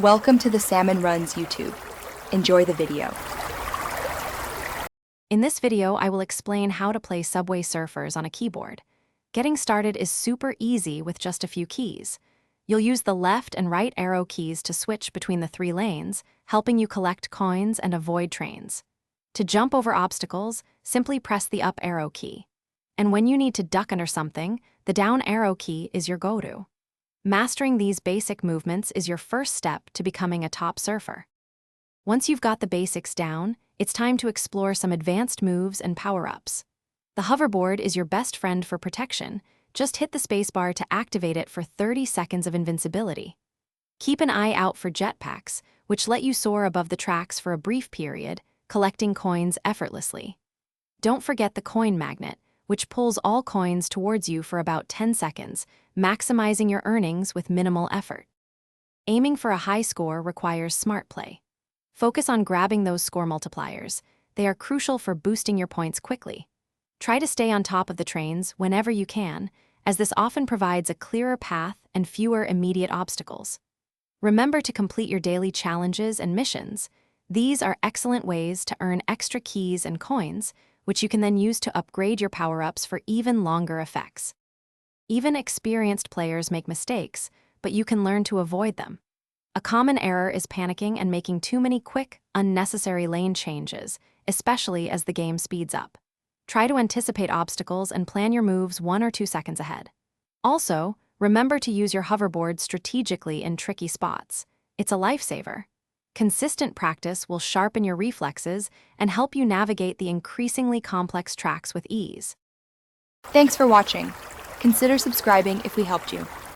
Welcome to the Salmon Runs YouTube. Enjoy the video. In this video, I will explain how to play Subway Surfers on a keyboard. Getting started is super easy with just a few keys. You'll use the left and right arrow keys to switch between the 3 lanes, helping you collect coins and avoid trains. To jump over obstacles, simply press the up arrow key. And when you need to duck under something, the down arrow key is your go-to. Mastering these basic movements is your first step to becoming a top surfer. Once you've got the basics down, it's time to explore some advanced moves and power-ups. The hoverboard is your best friend for protection. Just hit the spacebar to activate it for 30 seconds of invincibility. Keep an eye out for jetpacks, which let you soar above the tracks for a brief period, collecting coins effortlessly. Don't forget the coin magnet, which pulls all coins towards you for about 10 seconds, maximizing your earnings with minimal effort. Aiming for a high score requires smart play. Focus on grabbing those score multipliers. They are crucial for boosting your points quickly. Try to stay on top of the trains whenever you can, as this often provides a clearer path and fewer immediate obstacles. Remember to complete your daily challenges and missions. These are excellent ways to earn extra keys and coins, which you can then use to upgrade your power-ups for even longer effects. Even experienced players make mistakes, but you can learn to avoid them. A common error is panicking and making too many quick, unnecessary lane changes, especially as the game speeds up. Try to anticipate obstacles and plan your moves 1 or 2 seconds ahead. Also, remember to use your hoverboard strategically in tricky spots. It's a lifesaver. Consistent practice will sharpen your reflexes and help you navigate the increasingly complex tracks with ease. Thanks for watching. Consider subscribing if we helped you.